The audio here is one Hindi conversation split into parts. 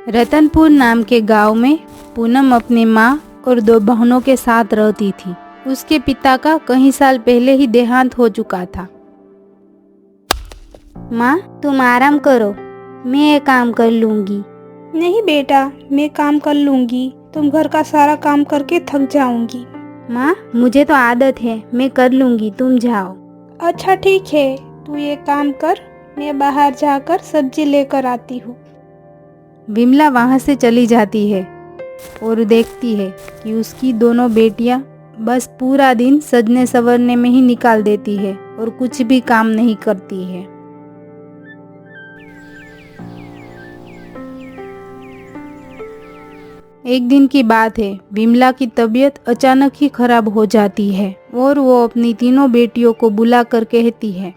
रतनपुर नाम के गांव में पूनम अपनी माँ और 2 बहनों के साथ रहती थी। उसके पिता का कई साल पहले ही देहांत हो चुका था। माँ, तुम आराम करो, मैं ये काम कर लूँगी। नहीं बेटा, मैं काम कर लूँगी। तुम घर का सारा काम करके थक जाऊंगी। माँ, मुझे तो आदत है, मैं कर लूँगी, तुम जाओ। अच्छा ठीक है, तू ये काम कर, मैं बाहर जाकर सब्जी लेकर आती हूँ। विमला वहाँ से चली जाती है और देखती है कि उसकी दोनों बेटियां बस पूरा दिन सजने संवरने में ही निकाल देती है और कुछ भी काम नहीं करती है। एक दिन की बात है, विमला की तबीयत अचानक ही खराब हो जाती है और वो अपनी तीनों बेटियों को बुलाकर कहती है,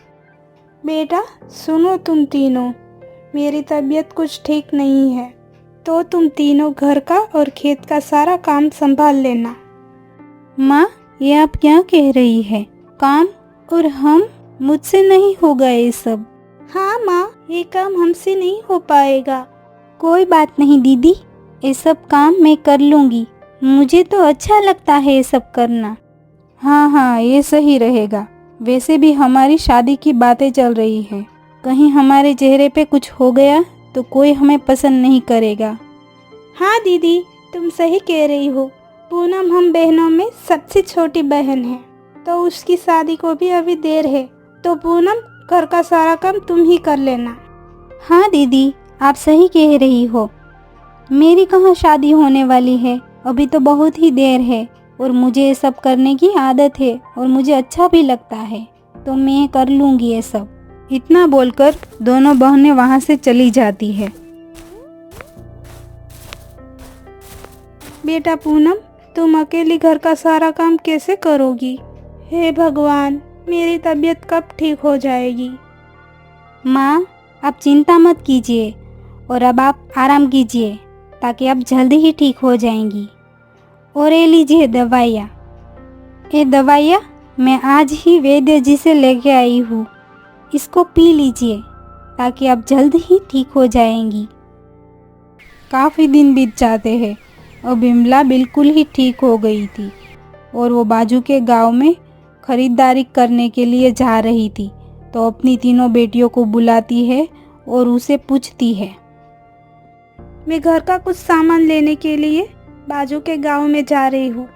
बेटा सुनो, तुम तीनों, मेरी तबीयत कुछ ठीक नहीं है, तो तुम तीनों घर का और खेत का सारा काम संभाल लेना। माँ, ये आप क्या कह रही है? काम और हम? मुझसे नहीं होगा ये सब। हाँ माँ, ये काम हमसे नहीं हो पाएगा। कोई बात नहीं दीदी, ये सब काम मैं कर लूँगी, मुझे तो अच्छा लगता है ये सब करना। हाँ, ये सही रहेगा। वैसे भी हमारी शादी की बातें चल रही है, कहीं हमारे चेहरे पे कुछ हो गया तो कोई हमें पसंद नहीं करेगा। हाँ दीदी, तुम सही कह रही हो। पूनम हम बहनों में सबसे छोटी बहन है, तो उसकी शादी को भी अभी देर है, तो पूनम घर का सारा काम तुम ही कर लेना। हाँ दीदी, आप सही कह रही हो, मेरी कहाँ शादी होने वाली है, अभी तो बहुत ही देर है और मुझे ये सब करने की आदत है और मुझे अच्छा भी लगता है, तो मैं कर लूँगी ये सब। इतना बोलकर दोनों बहनें वहाँ से चली जाती है। बेटा पूनम, तुम अकेली घर का सारा काम कैसे करोगी? हे भगवान, मेरी तबीयत कब ठीक हो जाएगी? माँ, आप चिंता मत कीजिए और अब आप आराम कीजिए ताकि आप जल्दी ही ठीक हो जाएंगी। और ये लीजिए दवाइयाँ। ये दवाइयाँ मैं आज ही वैद्य जी से लेके आई हूँ, इसको पी लीजिए ताकि आप जल्द ही ठीक हो जाएंगी। काफ़ी दिन बीत जाते हैं और विमला बिल्कुल ही ठीक हो गई थी और वो बाजू के गांव में खरीदारी करने के लिए जा रही थी, तो अपनी तीनों बेटियों को बुलाती है और उसे पूछती है, मैं घर का कुछ सामान लेने के लिए बाजू के गांव में जा रही हूँ।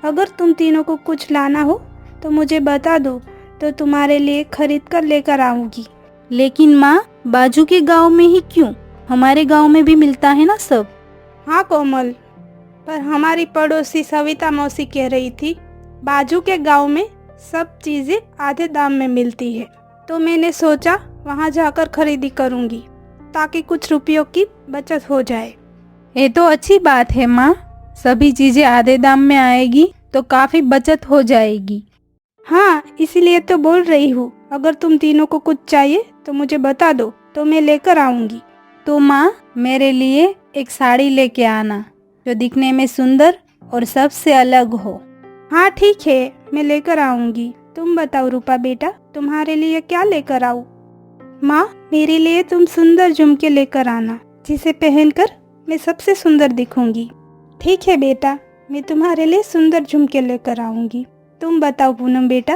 अगर तुम तीनों को कुछ लाना हो तो मुझे बता दो, तो तुम्हारे लिए खरीद कर लेकर आऊँगी। लेकिन माँ, बाजू के गांव में ही क्यों? हमारे गांव में भी मिलता है ना सब। हाँ कोमल, पर हमारी पड़ोसी सविता मौसी कह रही थी बाजू के गांव में सब चीज़ें आधे दाम में मिलती है, तो मैंने सोचा वहाँ जाकर खरीदी करूँगी ताकि कुछ रुपयों की बचत हो जाए। ये तो अच्छी बात है माँ, सभी चीज़ें आधे दाम में आएगी तो काफ़ी बचत हो जाएगी। हाँ, इसीलिए तो बोल रही हूँ, अगर तुम तीनों को कुछ चाहिए तो मुझे बता दो, तो मैं लेकर आऊँगी। तो माँ, मेरे लिए एक साड़ी लेके आना जो दिखने में सुंदर और सबसे अलग हो। हाँ ठीक है, मैं लेकर आऊँगी। तुम बताओ रूपा बेटा, तुम्हारे लिए क्या लेकर आऊँ? माँ, मेरे लिए तुम सुंदर झुमके लेकर आना, जिसे पहनकर मैं सबसे सुंदर दिखूंगी। ठीक है बेटा, मैं तुम्हारे लिए सुंदर झुमके लेकर आऊँगी। तुम बताओ पूनम बेटा,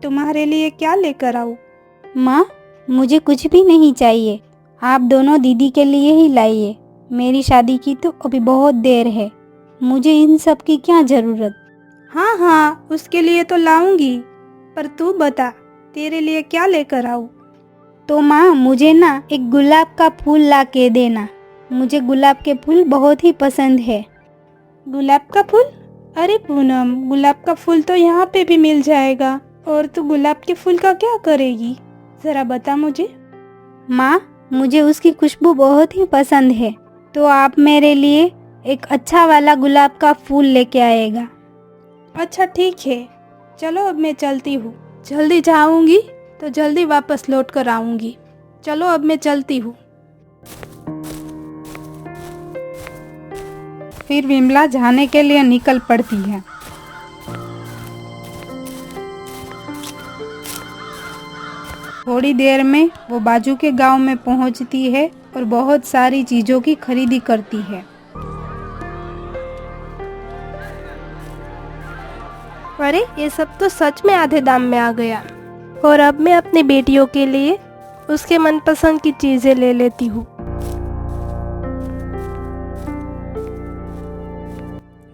तुम्हारे लिए क्या लेकर आऊँ? माँ, मुझे कुछ भी नहीं चाहिए, आप दोनों दीदी के लिए ही लाइए। मेरी शादी की तो अभी बहुत देर है, मुझे इन सब की क्या ज़रूरत। हाँ, उसके लिए तो लाऊंगी, पर तू बता तेरे लिए क्या लेकर आऊँ? तो माँ, मुझे ना एक गुलाब का फूल ला के देना, मुझे गुलाब के फूल बहुत ही पसंद है। गुलाब का फूल? अरे पूनम, गुलाब का फूल तो यहाँ पे भी मिल जाएगा, और तू गुलाब के फूल का क्या करेगी, ज़रा बता मुझे। माँ, मुझे उसकी खुशबू बहुत ही पसंद है, तो आप मेरे लिए एक अच्छा वाला गुलाब का फूल लेके आएगा। अच्छा ठीक है, चलो अब मैं चलती हूँ। जल्दी जाऊँगी तो जल्दी वापस लौट कर आऊँगी। चलो अब मैं चलती हूँ। फिर विमला जाने के लिए निकल पड़ती है। थोड़ी देर में वो बाजू के गांव में पहुंचती है और बहुत सारी चीज़ों की खरीदी करती है। अरे ये सब तो सच में आधे दाम में आ गया। और अब मैं अपनी बेटियों के लिए उसके मनपसंद की चीजें ले लेती हूँ।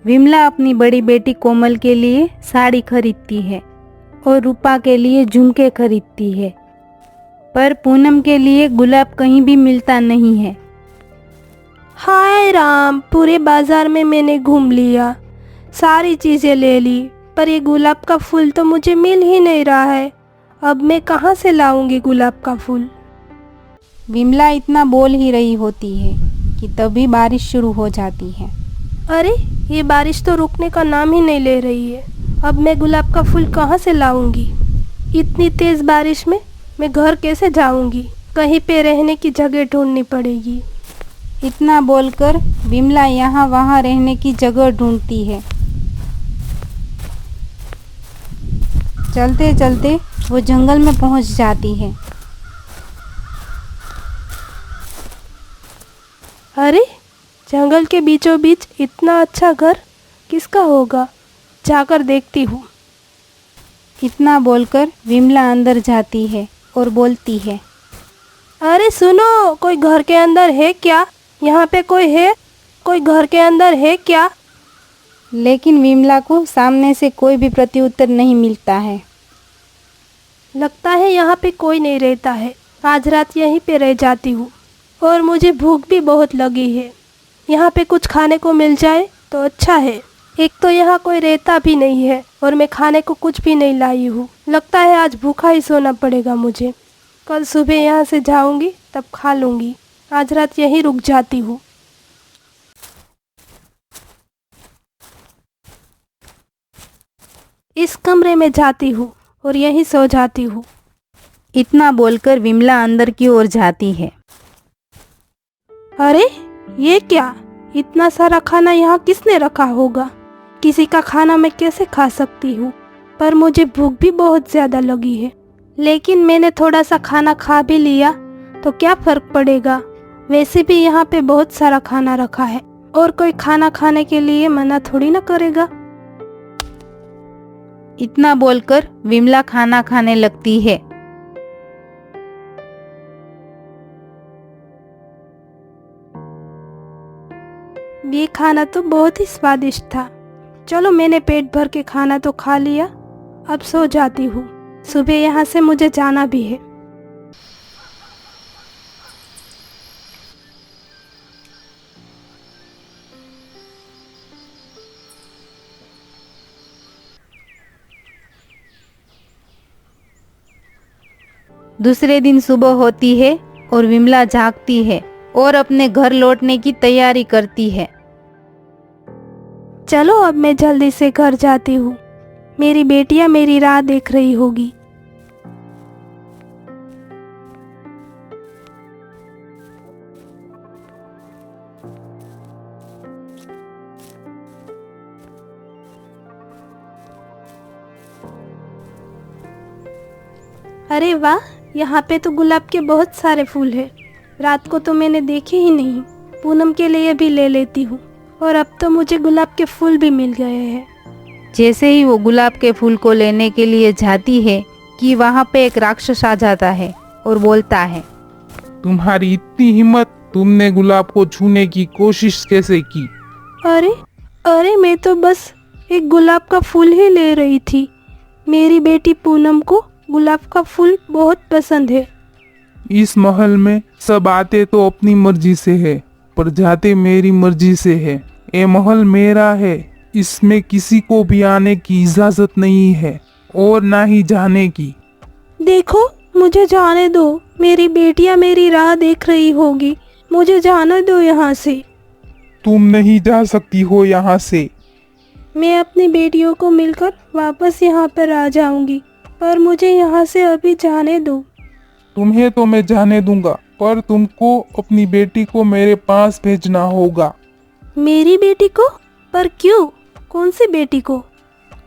विमला अपनी बड़ी बेटी कोमल के लिए साड़ी खरीदती है और रूपा के लिए झुमके खरीदती है, पर पूनम के लिए गुलाब कहीं भी मिलता नहीं है। हाय राम, पूरे बाजार में मैंने घूम लिया, सारी चीजें ले ली, पर ये गुलाब का फूल तो मुझे मिल ही नहीं रहा है। अब मैं कहाँ से लाऊंगी गुलाब का फूल? विमला इतना बोल ही रही होती है कि तभी बारिश शुरू हो जाती है। अरे ये बारिश तो रुकने का नाम ही नहीं ले रही है। अब मैं गुलाब का फूल कहाँ से लाऊंगी? इतनी तेज बारिश में मैं घर कैसे जाऊंगी? कहीं पे रहने की जगह ढूंढनी पड़ेगी। इतना बोलकर विमला यहाँ वहाँ रहने की जगह ढूंढती है। चलते चलते वो जंगल में पहुँच जाती है। अरे जंगल के बीचों बीच इतना अच्छा घर किसका होगा? जाकर देखती हूँ। इतना बोलकर विमला अंदर जाती है और बोलती है, अरे सुनो, कोई घर के अंदर है क्या? यहाँ पे कोई है? कोई घर के अंदर है क्या? लेकिन विमला को सामने से कोई भी प्रत्युत्तर नहीं मिलता है। लगता है यहाँ पे कोई नहीं रहता है। आज रात यहीं पे रह जाती हूँ। और मुझे भूख भी बहुत लगी है। यहाँ पे कुछ खाने को मिल जाए तो अच्छा है। एक तो यहाँ कोई रहता भी नहीं है और मैं खाने को कुछ भी नहीं लाई हूँ। लगता है आज भूखा ही सोना पड़ेगा मुझे। कल सुबह यहाँ से जाऊँगी तब खा लूँगी। आज रात यहीं रुक जाती हूँ। इस कमरे में जाती हूँ और यहीं सो जाती हूँ। इतना बोलकर विमला अंदर की ओर जाती है। अरे ये क्या? इतना सारा खाना यहाँ किसने रखा होगा? किसी का खाना मैं कैसे खा सकती हूँ? पर मुझे भूख भी बहुत ज़्यादा लगी है। लेकिन मैंने थोड़ा सा खाना खा भी लिया तो क्या फ़र्क पड़ेगा? वैसे भी यहाँ पे बहुत सारा खाना रखा है और कोई खाना खाने के लिए मना थोड़ी ना करेगा। इतना बोलकर विमला खाना खाने लगती है। ये खाना तो बहुत ही स्वादिष्ट था। चलो मैंने पेट भर के खाना तो खा लिया, अब सो जाती हूँ। सुबह यहाँ से मुझे जाना भी है। दूसरे दिन सुबह होती है और विमला जागती है और अपने घर लौटने की तैयारी करती है। चलो अब मैं जल्दी से घर जाती हूँ। मेरी बेटियाँ मेरी राह देख रही होगी। अरे वाह, यहाँ पे तो गुलाब के बहुत सारे फूल हैं। रात को तो मैंने देखे ही नहीं। पूनम के लिए भी ले लेती हूँ। और अब तो मुझे गुलाब के फूल भी मिल गए हैं। जैसे ही वो गुलाब के फूल को लेने के लिए जाती है कि वहाँ पे एक राक्षस आ जाता है और बोलता है, तुम्हारी इतनी हिम्मत, तुमने गुलाब को छूने की कोशिश कैसे की? अरे अरे मैं तो बस एक गुलाब का फूल ही ले रही थी। मेरी बेटी पूनम को गुलाब का फूल बहुत पसंद है। इस महल में सब आते तो अपनी मर्जी से है, पर जाते मेरी मर्जी से है। ये महल मेरा है, इसमें किसी को भी आने की इजाजत नहीं है और ना ही जाने की। देखो मुझे जाने दो, मेरी बेटियां मेरी राह देख रही होगी। मुझे जाने दो यहाँ से। तुम नहीं जा सकती हो यहाँ से। मैं अपनी बेटियों को मिलकर वापस यहाँ पर आ जाऊंगी, पर मुझे यहाँ से अभी जाने दो। तुम्हें तो मैं जाने दूंगा, पर तुमको अपनी बेटी को मेरे पास भेजना होगा। मेरी बेटी को? पर क्यों? कौन सी बेटी को?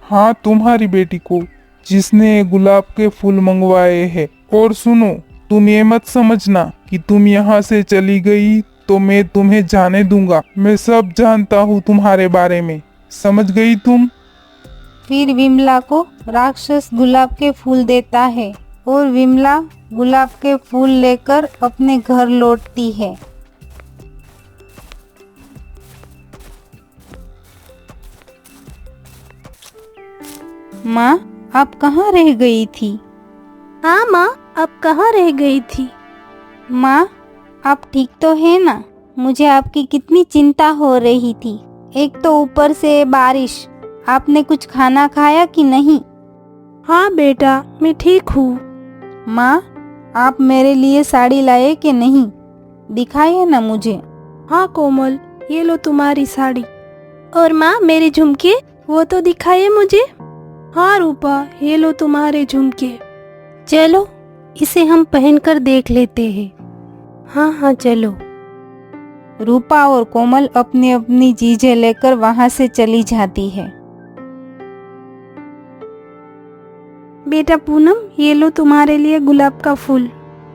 हाँ, तुम्हारी बेटी को, जिसने गुलाब के फूल मंगवाए हैं। और सुनो, तुम ये मत समझना कि तुम यहाँ से चली गई तो मैं तुम्हें जाने दूंगा। मैं सब जानता हूँ तुम्हारे बारे में, समझ गई तुम? फिर विमला को राक्षस गुलाब के फूल देता है और विमला गुलाब के फूल लेकर अपने घर लौटती है। माँ, आप कहाँ रह गई थी? हाँ माँ, अब कहाँ रह गई थी? माँ, आप ठीक तो है ना? मुझे आपकी कितनी चिंता हो रही थी। एक तो ऊपर से बारिश। आपने कुछ खाना खाया कि नहीं? हाँ बेटा, मैं ठीक हूँ। माँ, आप मेरे लिए साड़ी लाए कि नहीं? दिखाइए ना मुझे। हाँ कोमल, ये लो तुम्हारी साड़ी। और माँ, मेरे झुमके वो तो दिखाइए मुझे। हाँ रूपा, ये लो तुम्हारे झुमके। चलो इसे हम पहनकर देख लेते हैं। हाँ हाँ चलो। रूपा और कोमल अपनी अपनी चीजें लेकर वहां से चली जाती है। बेटा पूनम, ये लो तुम्हारे लिए गुलाब का फूल।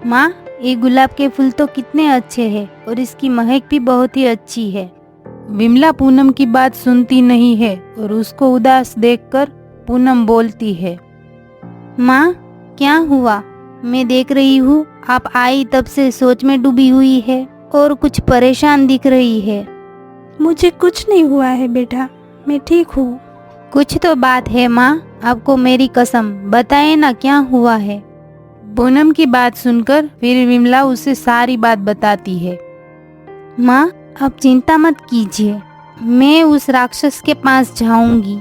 माँ, ये गुलाब के फूल तो कितने अच्छे हैं और इसकी महक भी बहुत ही अच्छी है। विमला पूनम की बात सुनती नहीं है और उसको उदास देखकर पूनम बोलती है, माँ, क्या हुआ? मैं देख रही हूँ आप आई तब से सोच में डूबी हुई है और कुछ परेशान दिख रही है। मुझे कुछ नहीं हुआ है बेटा, मैं ठीक हूँ। कुछ तो बात है माँ, आपको मेरी कसम, बताए ना क्या हुआ है। पूनम की बात सुनकर फिर विमला उसे सारी बात बताती है। माँ, आप चिंता मत कीजिए, मैं उस राक्षस के पास जाऊंगी।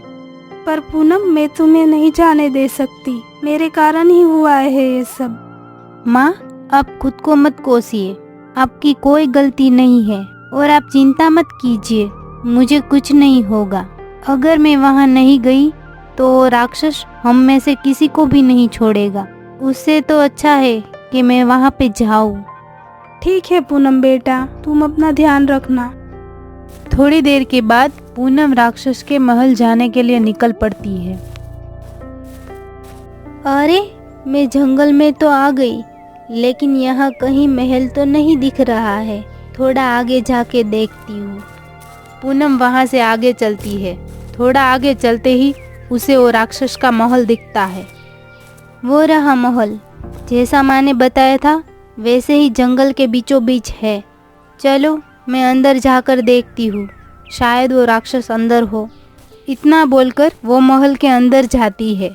पर पूनम, मैं तुम्हें नहीं जाने दे सकती, मेरे कारण ही हुआ है ये सब। माँ, आप खुद को मत कोसिए, आपकी कोई गलती नहीं है और आप चिंता मत कीजिए, मुझे कुछ नहीं होगा। अगर मैं वहाँ नहीं गई तो राक्षस हम में से किसी को भी नहीं छोड़ेगा। उससे तो अच्छा है कि मैं वहाँ पे जाऊँ। ठीक है पूनम बेटा, तुम अपना ध्यान रखना। थोड़ी देर के बाद पूनम राक्षस के महल जाने के लिए निकल पड़ती है। अरे, मैं जंगल में तो आ गई, लेकिन यहाँ कहीं महल तो नहीं दिख रहा है। थोड़ा आगे जाके देखती हूँ। पूनम वहाँ से आगे चलती है। थोड़ा आगे चलते ही उसे वो राक्षस का महल दिखता है। वो रहा महल, जैसा माँ ने बताया था वैसे ही जंगल के बीचों बीच है। चलो मैं अंदर जाकर देखती हूँ, शायद वो राक्षस अंदर हो। इतना बोलकर वो महल के अंदर जाती है।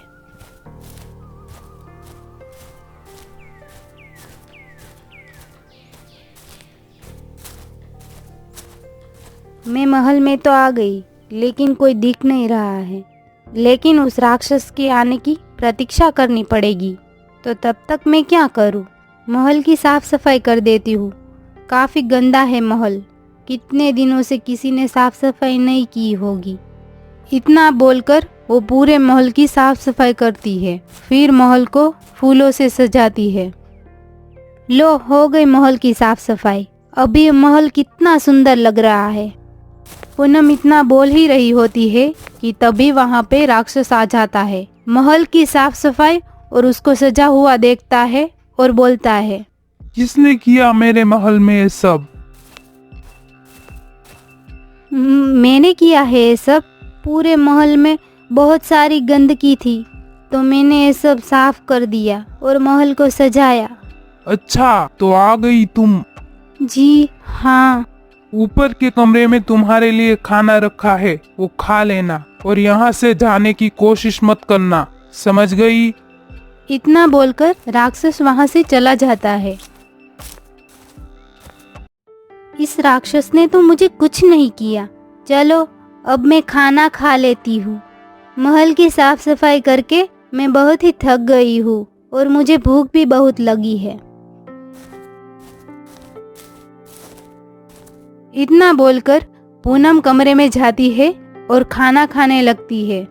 मैं महल में तो आ गई, लेकिन कोई दिख नहीं रहा है। लेकिन उस राक्षस के आने की प्रतीक्षा करनी पड़ेगी। तो तब तक मैं क्या करूं? महल की साफ सफाई कर देती हूँ। काफ़ी गंदा है महल, कितने दिनों से किसी ने साफ सफाई नहीं की होगी। इतना बोलकर वो पूरे महल की साफ सफाई करती है। फिर महल को फूलों से सजाती है। लो, हो गई महल की साफ सफाई। अभी महल कितना सुंदर लग रहा है। पूनम इतना बोल ही रही होती है कि तभी वहाँ पे राक्षस आ जाता है। महल की साफ सफाई और उसको सजा हुआ देखता है और बोलता है, किसने किया मेरे महल में ये सब? मैंने किया है ये सब। पूरे महल में बहुत सारी गंदगी थी तो मैंने ये सब साफ कर दिया और महल को सजाया। अच्छा, तो आ गई तुम। जी हाँ। ऊपर के कमरे में तुम्हारे लिए खाना रखा है, वो खा लेना और यहाँ से जाने की कोशिश मत करना, समझ गई? इतना बोलकर राक्षस वहाँ से चला जाता है। इस राक्षस ने तो मुझे कुछ नहीं किया। चलो अब मैं खाना खा लेती हूँ। महल की साफ सफाई करके मैं बहुत ही थक गई हूँ और मुझे भूख भी बहुत लगी है। इतना बोलकर पूनम कमरे में जाती है और खाना खाने लगती है।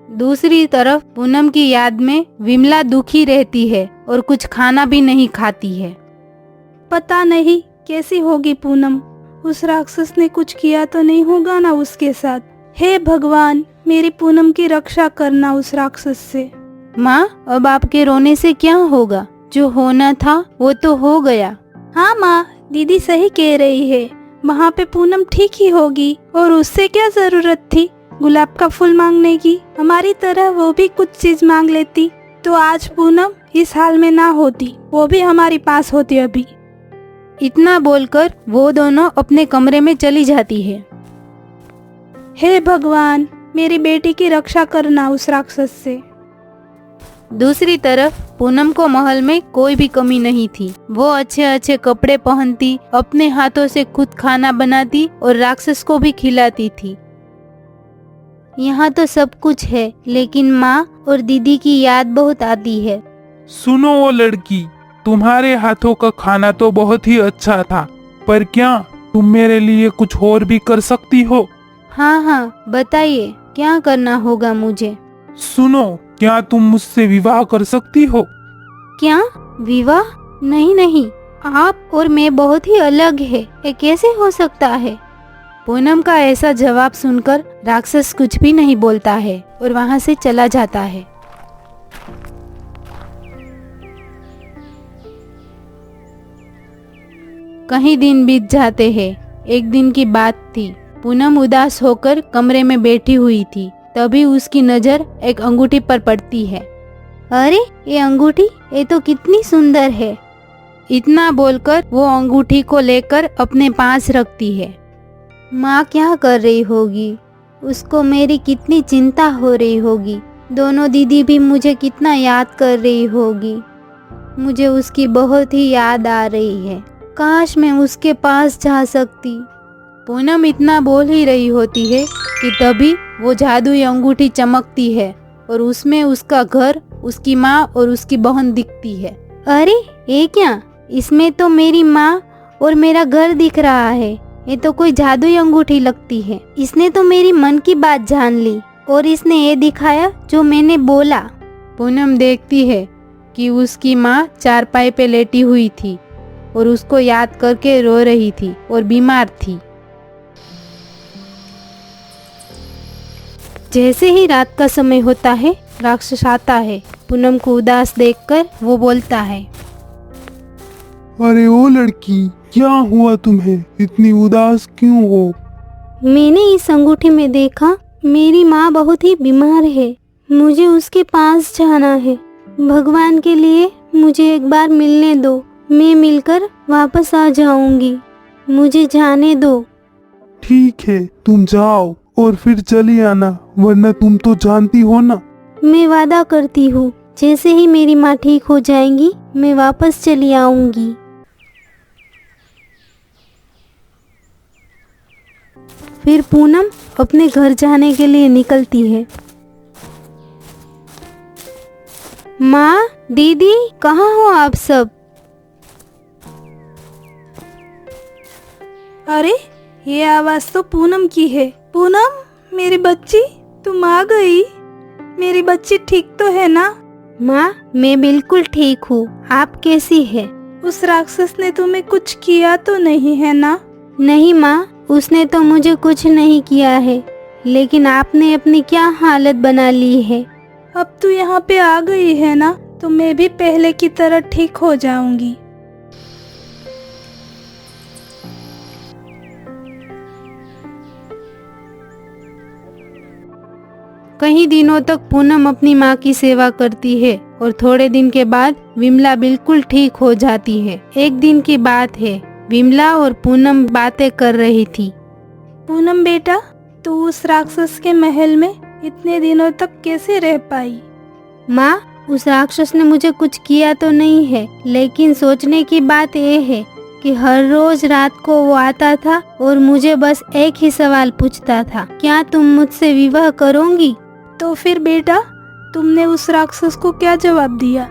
दूसरी तरफ पूनम की याद में विमला दुखी रहती है और कुछ खाना भी नहीं खाती है। पता नहीं कैसी होगी पूनम, उस राक्षस ने कुछ किया तो नहीं होगा ना उसके साथ। हे भगवान, मेरी पूनम की रक्षा करना उस राक्षस से। माँ, अब आपके रोने से क्या होगा? जो होना था वो तो हो गया। हाँ माँ, दीदी सही कह रही है। वहाँ पे पूनम ठीक ही होगी और उससे क्या जरूरत थी गुलाब का फूल मांगने की। हमारी तरह वो भी कुछ चीज मांग लेती तो आज पूनम इस हाल में ना होती, वो भी हमारी पास होती अभी। इतना बोलकर वो दोनों अपने कमरे में चली जाती है। हे भगवान, मेरी बेटी की रक्षा करना उस राक्षस से। दूसरी तरफ पूनम को महल में कोई भी कमी नहीं थी। वो अच्छे अच्छे कपड़े पहनती, अपने हाथों से खुद खाना बनाती और राक्षस को भी खिलाती थी। यहाँ तो सब कुछ है, लेकिन माँ और दीदी की याद बहुत आती है। सुनो वो लड़की, तुम्हारे हाथों का खाना तो बहुत ही अच्छा था, पर क्या तुम मेरे लिए कुछ और भी कर सकती हो? हाँ हाँ, बताइए क्या करना होगा मुझे। सुनो, क्या तुम मुझसे विवाह कर सकती हो? क्या विवाह? नहीं नहीं, आप और मैं बहुत ही अलग है, ये कैसे हो सकता है? पूनम का ऐसा जवाब सुनकर राक्षस कुछ भी नहीं बोलता है और वहाँ से चला जाता है। कई दिन बीत जाते हैं। एक दिन की बात थी। पूनम उदास होकर कमरे में बैठी हुई थी। तभी उसकी नजर एक अंगूठी पर पड़ती है। अरे ये अंगूठी, ये तो कितनी सुंदर है। इतना बोलकर वो अंगूठी को लेकर अपने पास रखती है। माँ क्या कर रही होगी, उसको मेरी कितनी चिंता हो रही होगी। दोनों दीदी भी मुझे कितना याद कर रही होगी। मुझे उसकी बहुत ही याद आ रही है। काश मैं उसके पास जा सकती। पूनम इतना बोल ही रही होती है कि तभी वो जादुई अंगूठी चमकती है और उसमें उसका घर, उसकी माँ और उसकी बहन दिखती है। अरे ये क्या, इसमें तो मेरी माँ और मेरा घर दिख रहा है। ये तो कोई जादुई अंगूठी लगती है। इसने तो मेरी मन की बात जान ली और इसने ये दिखाया जो मैंने बोला। पूनम देखती है कि उसकी माँ चारपाई पे लेटी हुई थी और उसको याद करके रो रही थी और बीमार थी। जैसे ही रात का समय होता है, राक्षस आता है। पूनम को उदास देखकर वो बोलता है, अरे ओ लड़की, क्या हुआ तुम्हें? इतनी उदास क्यों हो? मैंने इस अंगूठी में देखा मेरी माँ बहुत ही बीमार है। मुझे उसके पास जाना है। भगवान के लिए मुझे एक बार मिलने दो। मैं मिलकर वापस आ जाऊंगी। मुझे जाने दो। ठीक है, तुम जाओ और फिर चली आना, वरना तुम तो जानती हो ना। मैं वादा करती हूँ, जैसे ही मेरी माँ ठीक हो जाएंगी मैं वापस चली आऊंगी। फिर पूनम अपने घर जाने के लिए निकलती है। माँ, दीदी, कहाँ हो आप सब? अरे ये आवाज तो पूनम की है। पूनम, मेरी बच्ची, तुम आ गई। मेरी बच्ची ठीक तो है ना? माँ, मैं बिल्कुल ठीक हूँ। आप कैसी है? उस राक्षस ने तुम्हें कुछ किया तो नहीं है ना? नहीं माँ, उसने तो मुझे कुछ नहीं किया है, लेकिन आपने अपनी क्या हालत बना ली है। अब तू यहाँ पे आ गई है ना, तो मैं भी पहले की तरह ठीक हो जाऊंगी। कई दिनों तक पूनम अपनी माँ की सेवा करती है और थोड़े दिन के बाद विमला बिल्कुल ठीक हो जाती है। एक दिन की बात है, विमला और पूनम बातें कर रही थी। पूनम बेटा, तू उस राक्षस के महल में इतने दिनों तक कैसे रह पाई? माँ, उस राक्षस ने मुझे कुछ किया तो नहीं है, लेकिन सोचने की बात यह है कि हर रोज रात को वो आता था और मुझे बस एक ही सवाल पूछता था, क्या तुम मुझसे विवाह करोगी? तो फिर बेटा, तुमने उस राक्षस को क्या जवाब दिया?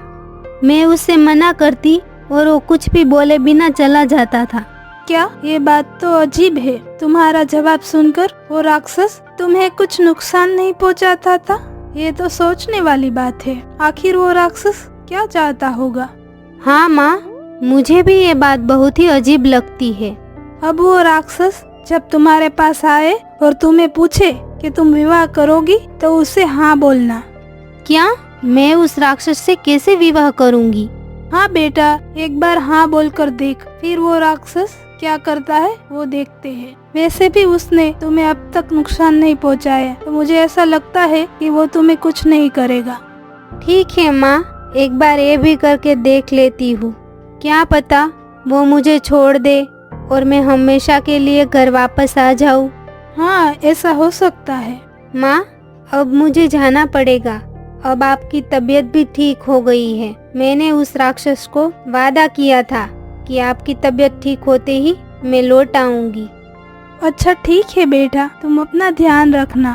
मैं उससे मना करती और वो कुछ भी बोले बिना चला जाता था। क्या ये बात तो अजीब है। तुम्हारा जवाब सुनकर वो राक्षस तुम्हें कुछ नुकसान नहीं पहुंचाता था? ये तो सोचने वाली बात है। आखिर वो राक्षस क्या चाहता होगा? हाँ माँ, मुझे भी ये बात बहुत ही अजीब लगती है। अब वो राक्षस जब तुम्हारे पास आए और तुम्हें पूछे कि तुम विवाह करोगी, तो उसे हाँ बोलना। क्या मैं उस राक्षस से कैसे विवाह करूंगी? हाँ बेटा, एक बार हाँ बोलकर देख, फिर वो राक्षस क्या करता है वो देखते हैं। वैसे भी उसने तुम्हें अब तक नुकसान नहीं पहुंचाया, तो मुझे ऐसा लगता है कि वो तुम्हें कुछ नहीं करेगा। ठीक है माँ, एक बार ये भी करके देख लेती हूँ। क्या पता वो मुझे छोड़ दे और मैं हमेशा के लिए घर वापस आ जाऊँ। हाँ, ऐसा हो सकता है। माँ, अब मुझे जाना पड़ेगा। अब आपकी तबीयत भी ठीक हो गई है। मैंने उस राक्षस को वादा किया था कि आपकी तबीयत ठीक होते ही मैं लौट आऊंगी। अच्छा ठीक है बेटा, तुम अपना ध्यान रखना।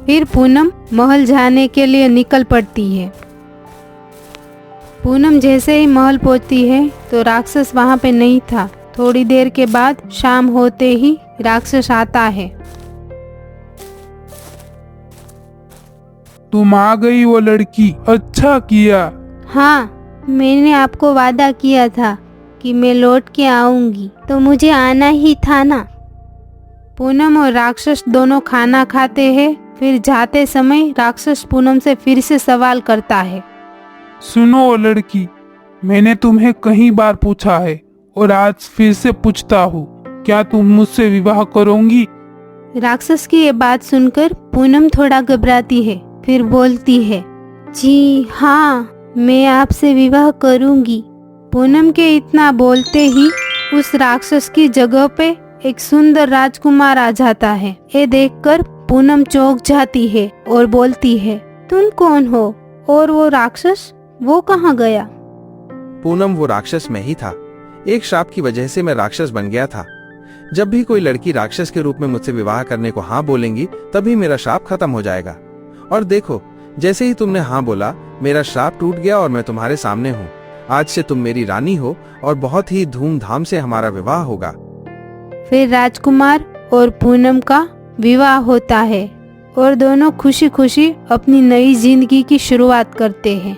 फिर पूनम महल जाने के लिए निकल पड़ती है। पूनम जैसे ही महल पहुंचती है तो राक्षस वहां पे नहीं था। थोड़ी देर के बाद शाम होते ही राक्षस आता है। तुम आ गई वो लड़की, अच्छा किया। हाँ, मैंने आपको वादा किया था कि मैं लौट के आऊंगी, तो मुझे आना ही था ना। पूनम और राक्षस दोनों खाना खाते हैं। फिर जाते समय राक्षस पूनम से फिर से सवाल करता है। सुनो वो लड़की, मैंने तुम्हें कई बार पूछा है और आज फिर से पूछता हूँ, क्या तुम मुझसे विवाह करोगी? राक्षस की ये बात सुनकर पूनम थोड़ा घबराती है, फिर बोलती है, जी हाँ, मैं आपसे विवाह करूंगी। पूनम के इतना बोलते ही उस राक्षस की जगह पे एक सुंदर राजकुमार आ जाता है। ये देखकर पूनम चौंक जाती है और बोलती है, तुम कौन हो और वो राक्षस, वो कहाँ गया? पूनम, वो राक्षस मैं ही था। एक श्राप की वजह से मैं राक्षस बन गया था। जब भी कोई लड़की राक्षस के रूप में मुझसे विवाह करने को हाँ बोलेंगी, तभी मेरा श्राप खत्म हो जाएगा। और देखो, जैसे ही तुमने हाँ बोला, मेरा श्राप टूट गया और मैं तुम्हारे सामने हूँ। आज से तुम मेरी रानी हो और बहुत ही धूमधाम से हमारा विवाह होगा। फिर राजकुमार और पूनम का विवाह होता है और दोनों खुशी खुशी अपनी नई जिंदगी की शुरुआत करते हैं।